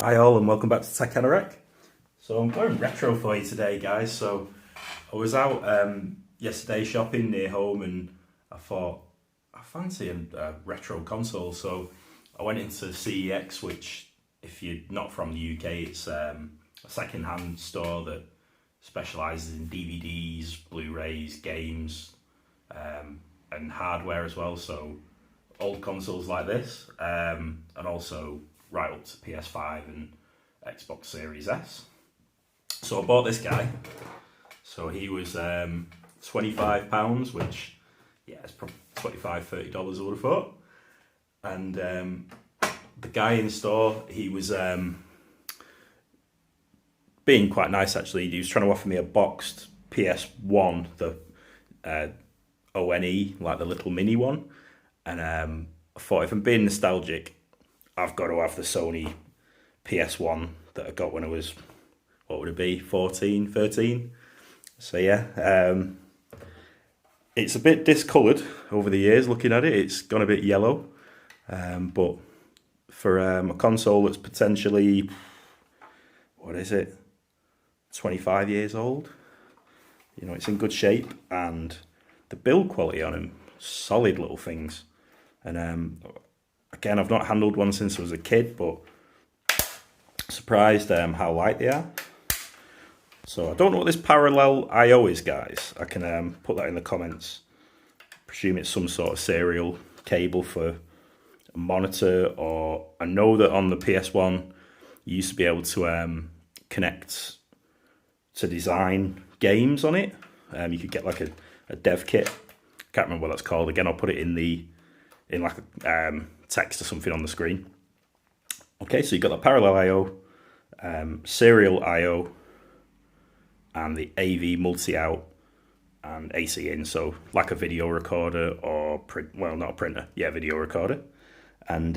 Hi all and welcome back to Tech Anorak. So I'm going retro for you today, guys. So I was out yesterday shopping near home and I thought I fancy a retro console. So I went into CEX, which if you're not from the UK, it's a second-hand store that specialises in DVDs, Blu-rays, games and hardware as well. So old consoles like this and also right up to PS5 and Xbox Series S. So I bought this guy. So he was £25, which, yeah, it's probably $25–30 I would have thought. And the guy in store, he was being quite nice actually. He was trying to offer me a boxed PS1, the ONE, like the little mini one. And I thought if I'm being nostalgic, I've got to have the Sony PS1 that I got when I was, what would it be, 14, 13? So yeah, it's a bit discoloured over the years looking at it. It's gone a bit yellow, but for a console that's potentially, what is it, 25 years old, you know, it's in good shape, and the build quality on them, solid little things. And again, I've not handled one since I was a kid, but surprised how light they are. So I don't know what this parallel I/O is, guys. I can put that in the comments. Presume it's some sort of serial cable for a monitor, or I know that on the PS1 you used to be able to connect to design games on it. You could get like a dev kit. I can't remember what that's called. Again, I'll put it in like a text or something on the screen. Okay, so you've got the parallel I/O, serial I/O, and the AV multi-out and AC in, so like a video recorder or well, not a printer, yeah, video recorder. And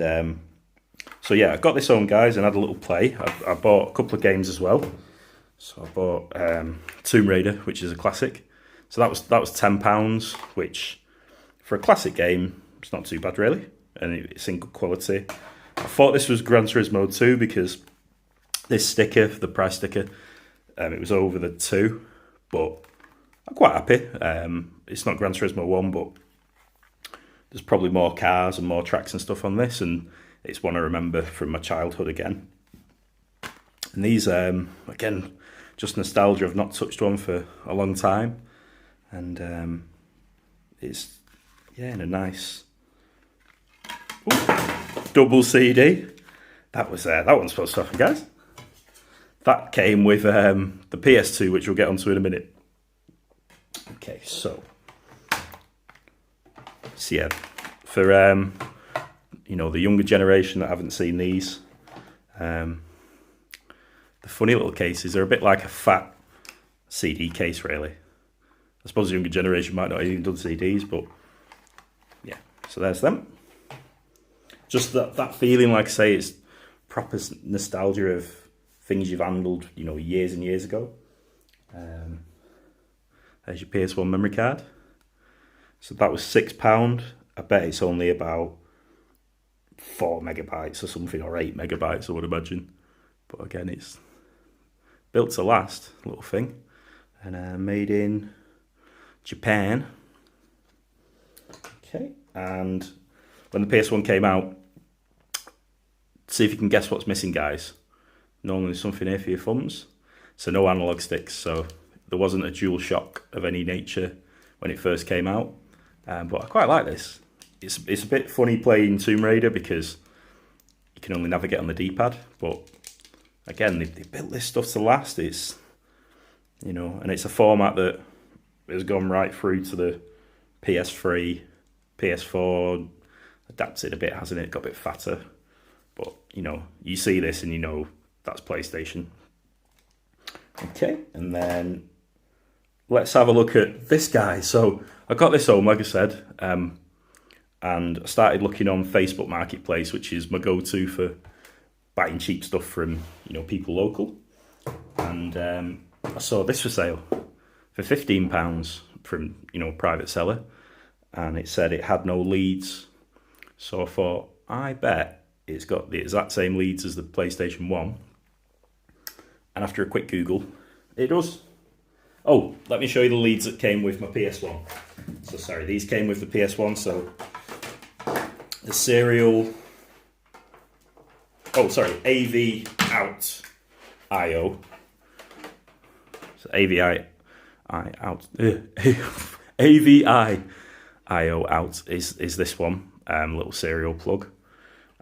so yeah, I got this home, guys, and had a little play. I bought a couple of games as well. So I bought Tomb Raider, which is a classic. So that was £10, which for a classic game, it's not too bad really, and it's in good quality. I thought this was Gran Turismo 2 because this sticker, the price sticker, it was over the 2, but I'm quite happy. It's not Gran Turismo 1, but there's probably more cars and more tracks and stuff on this, and it's one I remember from my childhood again. And these, again, just nostalgia. I've not touched one for a long time, and it's, yeah, in a nice double CD. That one's supposed to happen, guys. That came with the PS2, which we'll get onto in a minute. Okay, so yeah, for you know, the younger generation that haven't seen these, the funny little cases are a bit like a fat CD case, really. I suppose the younger generation might not have even done CDs, but yeah. So there's them. Just that feeling, like I say, it's proper nostalgia of things you've handled, you know, years and years ago. There's your PS1 memory card. So that was £6. I bet it's only about 4 megabytes or something, or 8 megabytes, I would imagine. But again, it's built to last, little thing. And made in Japan. Okay, and when the PS1 came out, see if you can guess what's missing, guys. Normally there's something here for your thumbs. So no analog sticks, so there wasn't a dual shock of any nature when it first came out. But I quite like this. It's a bit funny playing Tomb Raider because you can only navigate on the D-pad, but again, they built this stuff to last. It's, you know, and it's a format that has gone right through to the PS3, PS4, adapted a bit, hasn't it? Got a bit fatter. But, you know, you see this and you know that's PlayStation. Okay, and then let's have a look at this guy. So I got this home, like I said, and I started looking on Facebook Marketplace, which is my go-to for buying cheap stuff from, you know, people local. And I saw this for sale for £15 from, you know, a private seller, and it said it had no leads, So I thought, I bet it's got the exact same leads as the PlayStation 1. And after a quick Google, it does. Oh, let me show you the leads that came with my PS1. So sorry, these came with the PS1, so the serial... Oh, sorry, AV out IO. So AVI out... AVI IO out is this one, little serial plug.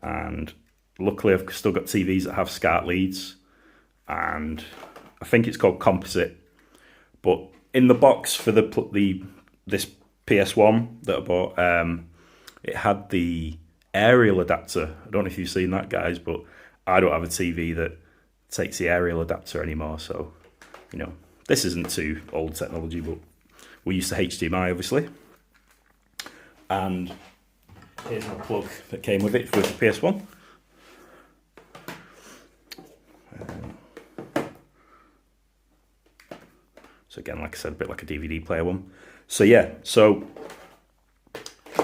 And luckily I've still got TVs that have SCART leads. And I think it's called composite. But in the box for this PS1 that I bought, it had the aerial adapter. I don't know if you've seen that, guys, but I don't have a TV that takes the aerial adapter anymore. So, you know, this isn't too old technology, but we're used to HDMI, obviously. And here's my plug that came with it with the PS1. So again, like I said, a bit like a DVD player one. So yeah, so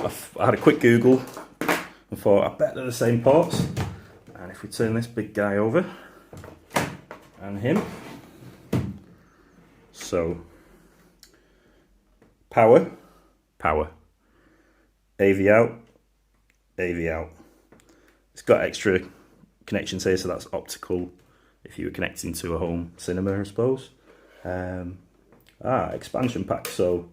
I had a quick Google and thought, I bet they're the same ports. And if we turn this big guy over, and him. So, power, AV out, AV out. It's got extra connections here, so that's optical if you were connecting to a home cinema, I suppose. Expansion pack, so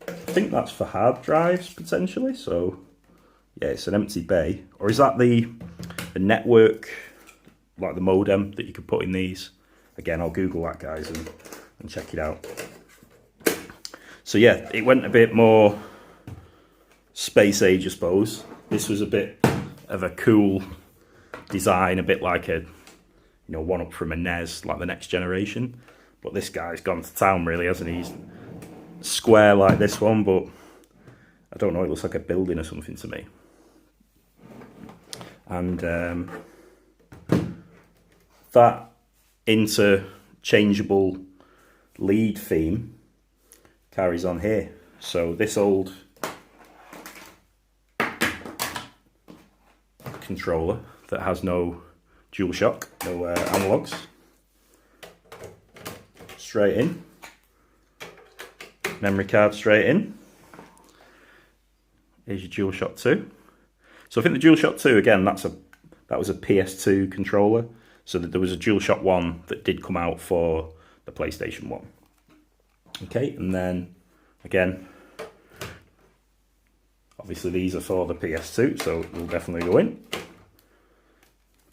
I think that's for hard drives potentially. So yeah, it's an empty bay. Or is that the network, like the modem that you could put in these? Again, I'll Google that, guys, and check it out. So yeah, it went a bit more space age, I suppose. This was a bit of a cool design, a bit like a, one up from a NES, like the next generation. But this guy's gone to town, really, hasn't he? He's square like this one, but I don't know, it looks like a building or something to me. And that interchangeable lead theme carries on here. So this old controller that has no DualShock, no analogs, straight in, memory card straight in. Here's your DualShock 2. So I think the DualShock 2, again, that was a PS2 controller. So that there was a DualShock 1 that did come out for the PlayStation 1. Okay, and then again, obviously these are for the PS2, so it will definitely go in.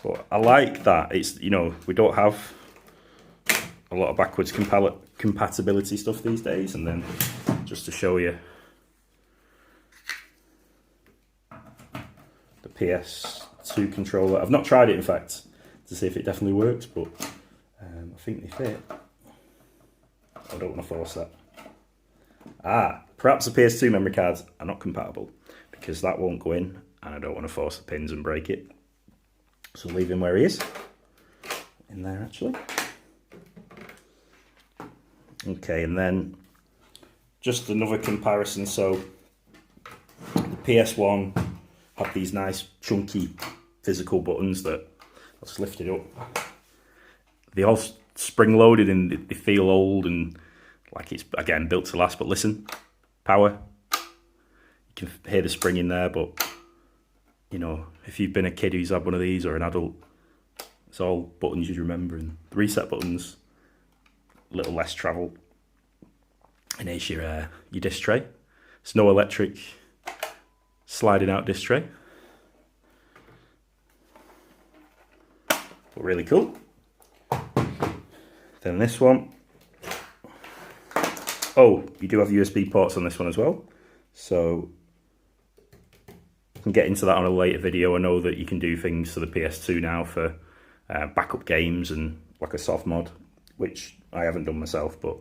But I like that it's, we don't have a lot of backwards compatibility stuff these days. And then just to show you the PS2 controller. I've not tried it, in fact, to see if it definitely works, but I think they fit. I don't want to force that. Perhaps the PS2 memory cards are not compatible because that won't go in, and I don't want to force the pins and break it. So leave him where he is. In there, actually. Okay, and then just another comparison. So the PS1 had these nice chunky physical buttons that I'll just lift it up. They all spring loaded and they feel old and like it's, again, built to last. But listen, power, you can hear the spring in there, but if you've been a kid who's had one of these or an adult, it's all buttons you remember, and the reset buttons, a little less travel. And here's your disc tray. It's no electric sliding out disc tray, but really cool. Then this one, you do have USB ports on this one as well, so I can get into that on a later video. I know that you can do things to the PS2 now for backup games and like a soft mod, which I haven't done myself, but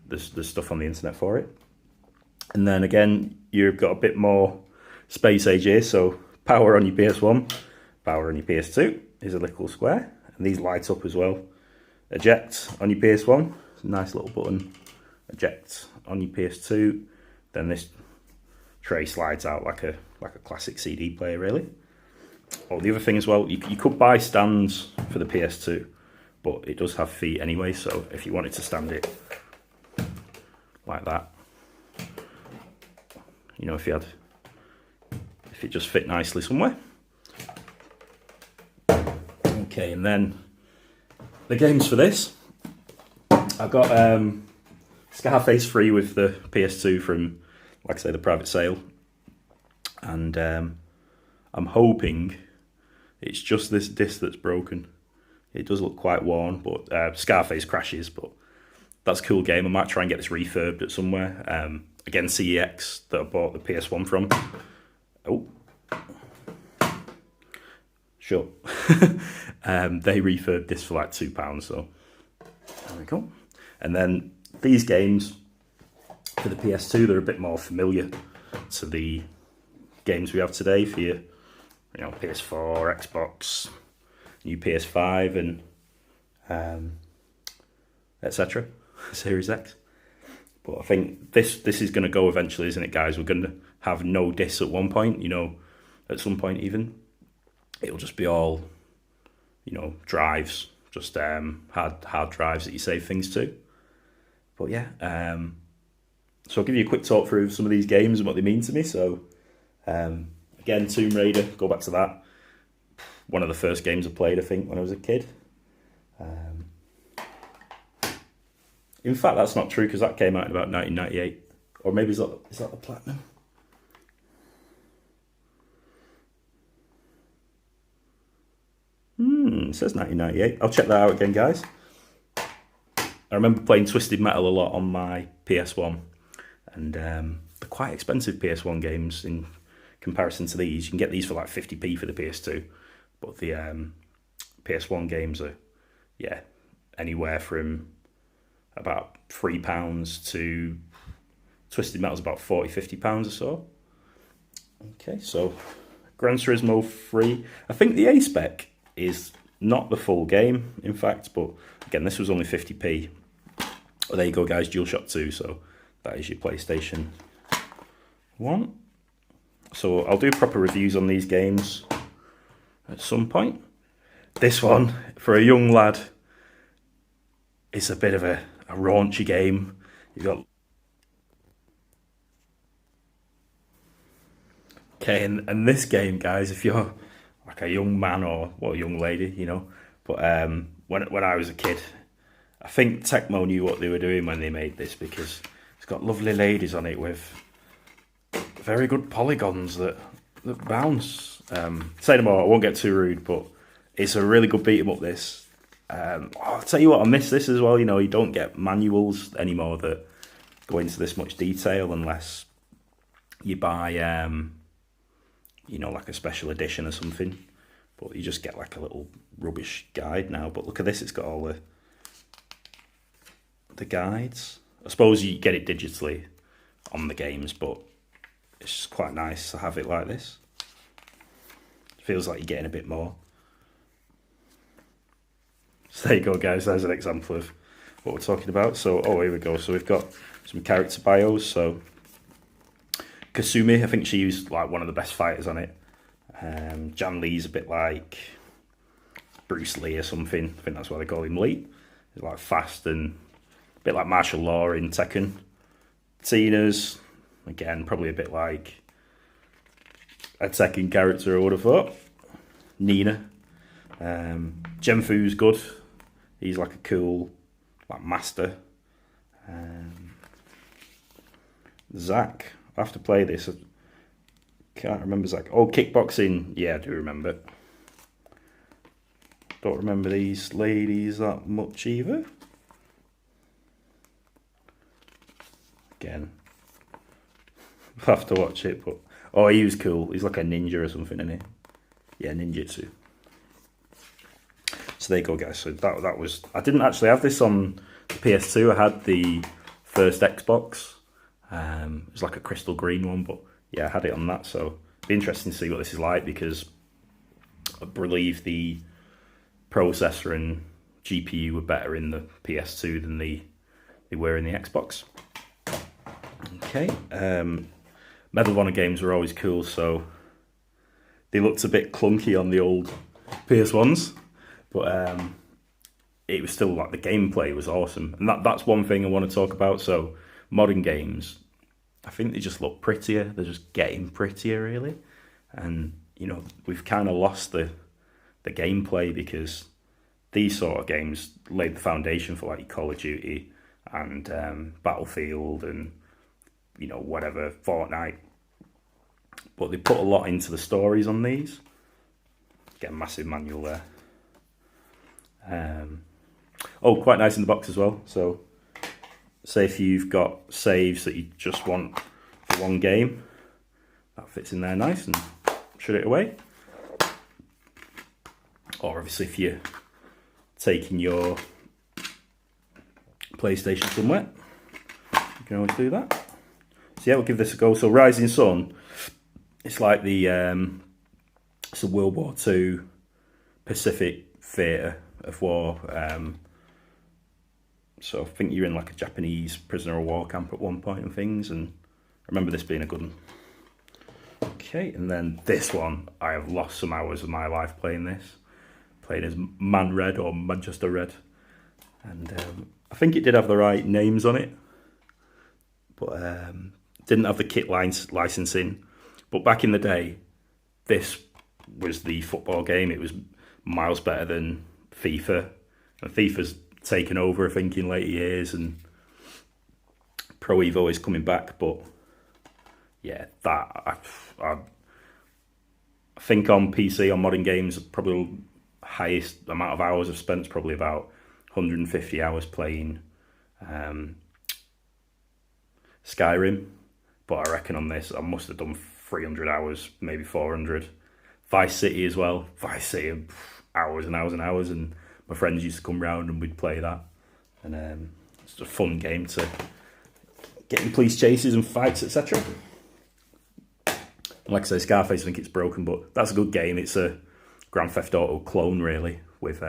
there's stuff on the internet for it. And then again, you've got a bit more space age here, so power on your PS1, power on your PS2 is a little square, and these light up as well. Eject on your PS1, it's a nice little button. Eject on your PS2, then this tray slides out like a classic CD player, really. Oh, the other thing as well, you could buy stands for the PS2, but it does have feet anyway, so if you wanted to stand it like that, you know, if it just fit nicely somewhere. Okay, and then the games for this, I got Scarface free with the PS2 from, like I say, the private sale, and I'm hoping it's just this disc that's broken. It does look quite worn, but Scarface crashes, but that's a cool game. I might try and get this refurbed at somewhere. Again, CEX that I bought the PS1 from. Oh. Sure. They refurbed this for like £2, so there we go. And then these games for the PS2, they're a bit more familiar to the games we have today for your, you know, PS4, Xbox, new PS5, and etc. Series X. But I think this is going to go eventually, isn't it, guys? We're going to have no discs at one point, you know, at some point even. It'll just be all, you know, drives, just hard drives that you save things to. But yeah, so I'll give you a quick talk through some of these games and what they mean to me. So again, Tomb Raider, go back to that. One of the first games I played, I think, when I was a kid. In fact, that's not true, because that came out in about 1998. Or maybe is that the Platinum? It says 1998. I'll check that out again, guys. I remember playing Twisted Metal a lot on my PS1. And they're quite expensive PS1 games in comparison to these. You can get these for like 50p for the PS2. But the PS1 games are, yeah, anywhere from about £3 to Twisted Metal's about £40-50 or so. Okay, so Gran Turismo free. I think the A-Spec is not the full game, in fact, but again, this was only 50p. Well, there you go, guys, DualShock 2, so that is your PlayStation 1. So I'll do proper reviews on these games at some point. This one, for a young lad, it's a bit of a raunchy game. You've got... Okay, and this game, guys, if you're like a young man or, well, a young lady, you know, but when I was a kid, I think Tecmo knew what they were doing when they made this, because it's got lovely ladies on it with very good polygons that bounce. Say no more, I won't get too rude, but it's a really good beat 'em up, this. I'll tell you what, I miss this as well. You know, you don't get manuals anymore that go into this much detail unless you buy, you know, like a special edition or something. But you just get like a little rubbish guide now. But look at this, it's got all the guides. I suppose you get it digitally on the games, but it's just quite nice to have it like this. Feels like you're getting a bit more. So there you go, guys, there's an example of what we're talking about. So, oh, here we go. So we've got some character bios. So Kasumi, I think she's like one of the best fighters on it. Jan Lee's a bit like Bruce Lee or something. I think that's why they call him Lee. He's like fast and a bit like martial law in Tekken. Tina's, again, probably a bit like a Tekken character, I would have thought. Nina. Genfu's good. He's like a cool, like, master. Zach, I have to play this. I can't remember Zach. Oh, kickboxing. Yeah, I do remember. Don't remember these ladies that much either. Again, I'll have to watch it, but... Oh, he was cool. He's like a ninja or something, isn't he? Yeah, ninjutsu. So there you go, guys. So that was... I didn't actually have this on the PS2. I had the first Xbox. It was like a crystal green one, but yeah, I had it on that. So it'd be interesting to see what this is like, because I believe the processor and GPU were better in the PS2 than they were in the Xbox. Okay. Medal of Honor games were always cool, so they looked a bit clunky on the old PS1s, but it was still like the gameplay was awesome, and that's one thing I want to talk about. So modern games, I think they just look prettier. They're just getting prettier, really, and you know we've kind of lost the gameplay because these sort of games laid the foundation for like Call of Duty and Battlefield and you know whatever, Fortnite. But they put a lot into the stories on these. Get a massive manual there. Oh, quite nice in the box as well. So, say if you've got saves that you just want for one game, that fits in there nice and shut it away. Or obviously if you're taking your PlayStation somewhere, you can always do that. So yeah, we'll give this a go. So Rising Sun, it's like the it's a World War II Pacific theatre of war. So I think you're in like a Japanese prisoner of war camp at one point and things, and I remember this being a good one. Okay, and then this one, I have lost some hours of my life playing this. Playing as Man Red or Manchester Red. And I think it did have the right names on it, but didn't have the kit licensing. But back in the day, this was the football game. It was miles better than FIFA. And FIFA's taken over, I think, in later years, and Pro Evo is coming back. But yeah, that I think on PC, on modern games, probably highest amount of hours I've spent is probably about 150 hours playing Skyrim. But I reckon on this, I must have done 300 hours, maybe 400. Vice City as well. Vice City, hours and hours and hours, and my friends used to come round and we'd play that. And it's a fun game to get in police chases and fights, etc. Like I say, Scarface, I think it's broken, but that's a good game. It's a Grand Theft Auto clone, really, with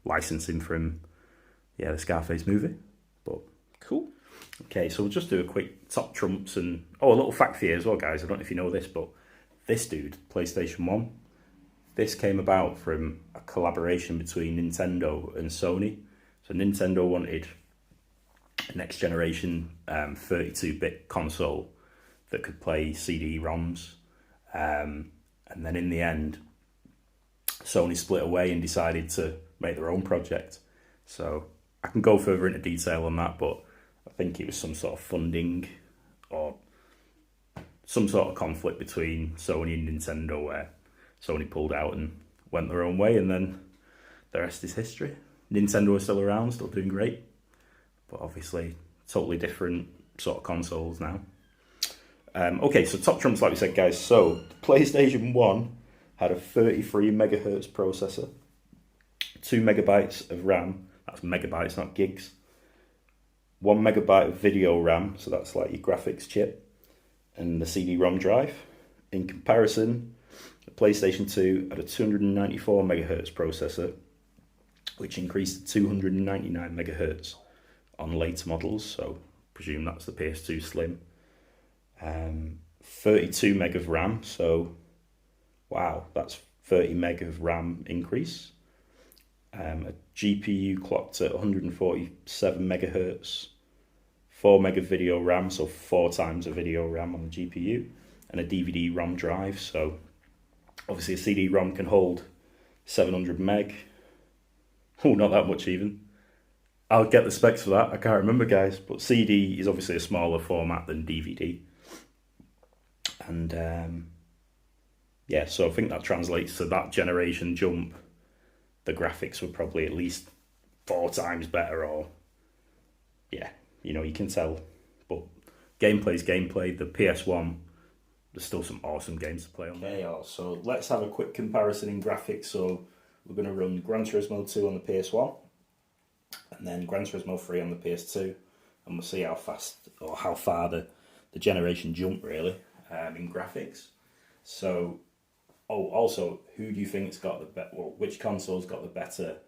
licensing from the Scarface movie. But cool. Okay, so we'll just do a quick top trumps and a little fact for you as well, guys. I don't know if you know this, but this dude, PlayStation 1, this came about from a collaboration between Nintendo and Sony. So Nintendo wanted a next generation 32-bit console that could play CD-ROMs. And then in the end, Sony split away and decided to make their own project. So I can go further into detail on that, but I think it was some sort of funding or some sort of conflict between Sony and Nintendo where Sony pulled out and went their own way, and then the rest is history. Nintendo are still around, still doing great, but obviously totally different sort of consoles now. Okay, so top trumps, like we said, guys. So the PlayStation 1 had a 33 megahertz processor, 2 megabytes of RAM, that's megabytes, not gigs, 1 megabyte of video RAM, so that's like your graphics chip, and the CD-ROM drive. In comparison, the PlayStation 2 had a 294 megahertz processor, which increased to 299 megahertz on later models, so presume that's the PS2 Slim. 32 meg of RAM, so wow, that's 30 meg of RAM increase. A GPU clocked at 147 megahertz, 4 meg of video RAM, so 4 times the video RAM on the GPU, and a DVD-ROM drive. So obviously a CD-ROM can hold 700 meg. Oh, not that much even. I'll get the specs for that, I can't remember, guys, but CD is obviously a smaller format than DVD. And yeah, so I think that translates to that generation jump. The graphics were probably at least 4 times better, or yeah, you know, you can tell. But gameplay's gameplay. The PS1, there's still some awesome games to play on there. Okay, so let's have a quick comparison in graphics. So we're going to run Gran Turismo 2 on the PS1, and then Gran Turismo 3 on the PS2, and we'll see how fast or how far the generation jump really in graphics. So, also, who do you think's got the better? Well, which console's got the better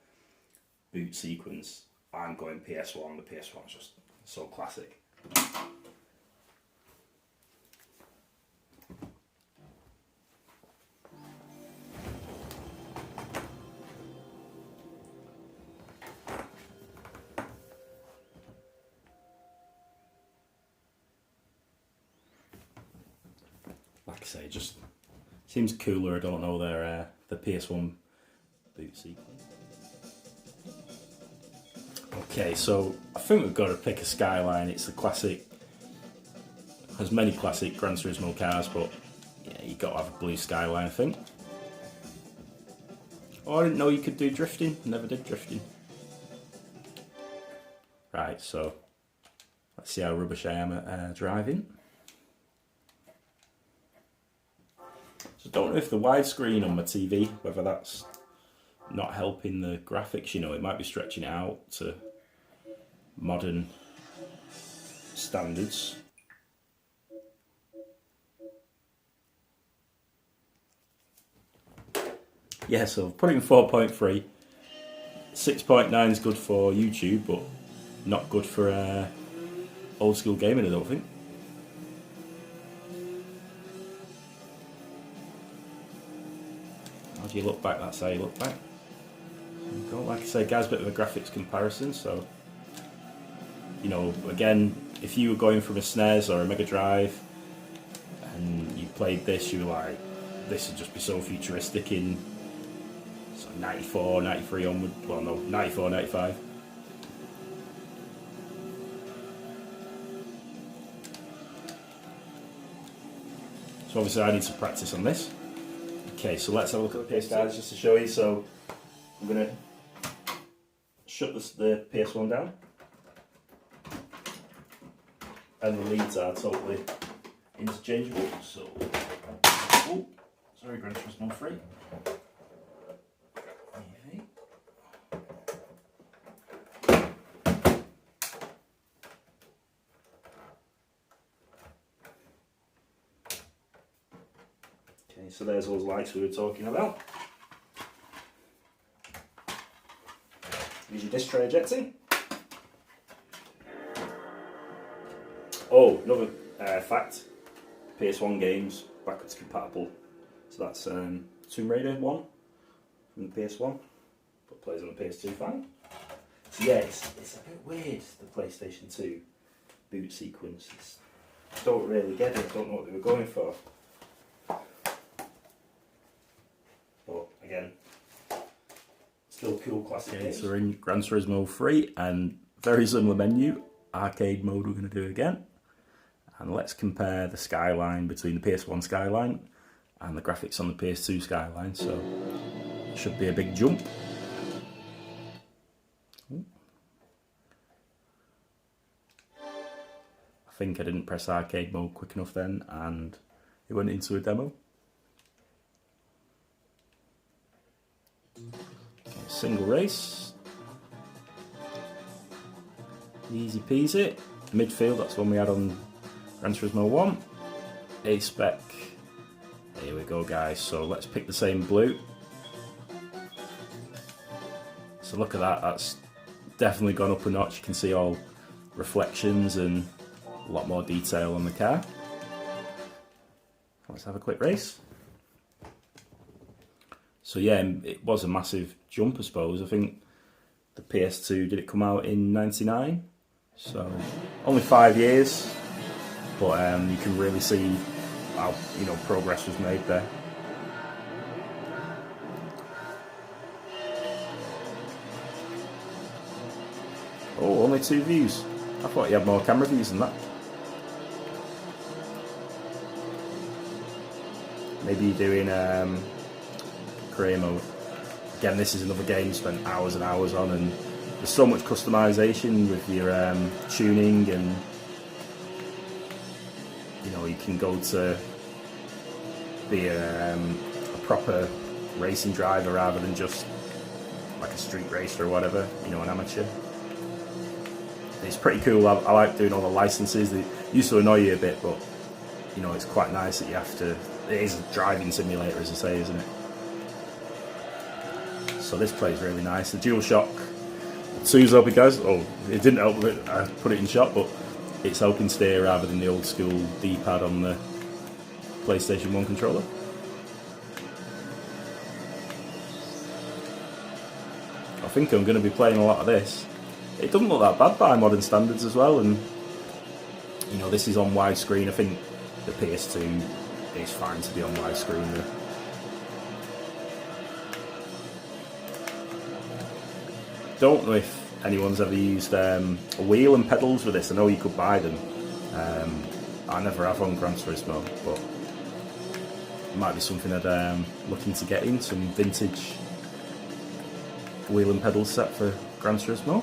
boot sequence? I'm going PS1. The PS1's just so classic. like I say, just seems cooler. I don't know their the PS1 boot sequence. Okay, so I think we've got to pick a Skyline. It's the classic. There's many classic Gran Turismo cars, but yeah, you got to have a blue Skyline, I think. Oh, I didn't know you could do drifting. Never did drifting. Right, so let's see how rubbish I am at driving. So I don't know if the widescreen on my TV, whether that's not helping the graphics, you know, it might be stretching it out to modern standards. Yeah, so I've put it in 4.3. 6.9 is good for YouTube, but not good for old school gaming, I don't think. How do you look back? That's how you look back. Like I say, guys, a bit of a graphics comparison. So, you know, again, if you were going from a SNES or a Mega Drive and you played this, you were like, this would just be so futuristic in so 94, 93 onward. Well, no, 94, 95. So obviously I need to practice on this. Okay, so let's have a look at the PS guys just to show you. So I'm going to shut the PS1 down. And the leads are totally interchangeable. So, oh, sorry, Gran Turismo 3. Okay, so there's those lights we were talking about. Use your disc tray ejecting. Oh, another fact, PS1 games backwards compatible. So that's Tomb Raider 1 from the PS1, but plays on the PS2 fine. So yeah, it's a bit weird, the PlayStation 2 boot sequence. I don't really get it, I don't know what they were going for. But again, still cool classic games. So we're in Gran Turismo 3 and very similar menu, arcade mode we're going to do again. And let's compare the Skyline between the PS1 Skyline and the graphics on the PS2 Skyline. So it should be a big jump. I think I didn't press arcade mode quick enough then and it went into a demo. Okay, single race. Easy peasy. Midfield, that's one we had on Gran Turismo 1. A-Spec. Here we go, guys. So let's pick the same blue. So look at that, that's definitely gone up a notch. You can see all reflections and a lot more detail on the car. Let's have a quick race. So yeah, it was a massive jump, I suppose. I think the PS2, did it come out in 99? So only 5 years, but you can really see how, you know, progress was made there. Oh, only 2 views. I thought you had more camera views than that. Maybe you're doing career mode. Again, this is another game you spent hours and hours on, and there's so much customization with your tuning, and you know, you can go to be a proper racing driver rather than just like a street racer or whatever, you know, an amateur. It's pretty cool. I like doing all the licenses. They used to annoy you a bit, but you know, it's quite nice that you have to. It is a driving simulator, as I say, isn't it? So this plays really nice. The DualShock 2's helping, guys. Oh, it didn't help with it. I put it in shot, but it's helping steer rather than the old school D-pad on the PlayStation 1 controller. I think I'm going to be playing a lot of this. It doesn't look that bad by modern standards as well, and you know, this is on widescreen. I think the PS2 it's fine to be on widescreen though. Don't know if anyone's ever used a wheel and pedals with this. I know you could buy them. I never have on Gran Turismo, but it might be something I'd looking to get in, some vintage wheel and pedal set for Gran Turismo.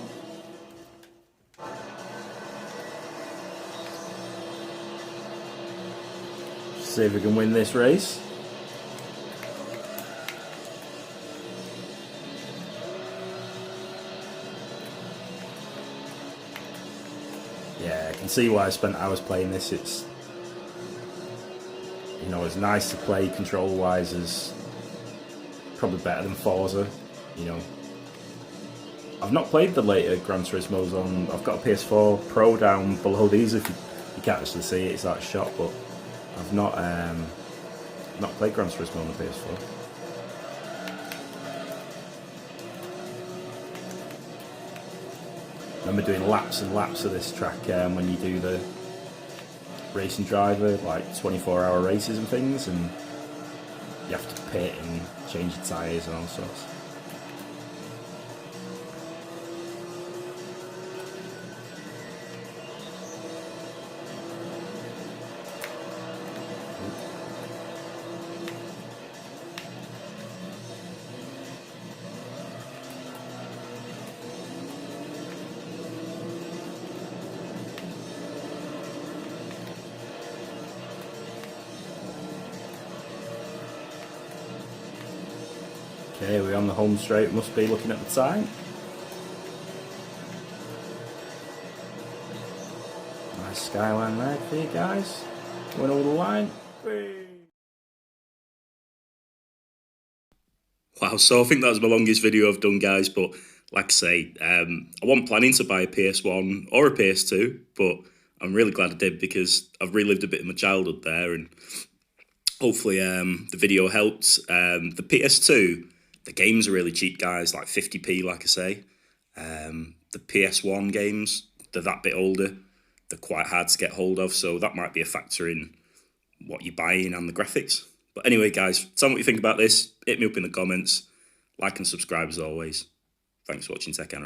See if we can win this race. Yeah, I can see why I spent hours playing this. It's, you know, it's nice to play control wise, as probably better than Forza, you know. I've not played the later Gran Turismos on. I've got a PS4 Pro down below these. If you can't actually see it, it's that shot, but I've not played Gran Turismo on the PS4. I remember doing laps and laps of this track when you do the racing driver, like 24-hour races and things, and you have to pit and change your tyres and all sorts. Okay, we're on the home straight, must be looking at the time. Nice skyline there for you guys. Going over the line. Wow, so I think that was my longest video I've done, guys, but like I say, I wasn't planning to buy a PS1 or a PS2, but I'm really glad I did, because I've relived a bit of my childhood there, and hopefully the video helped. The PS2, the games are really cheap, guys, like 50p, like I say. The PS1 games, they're that bit older. They're quite hard to get hold of, so that might be a factor in what you're buying and the graphics. But anyway, guys, tell me what you think about this. Hit me up in the comments. Like and subscribe as always. Thanks for watching Tech Anorak.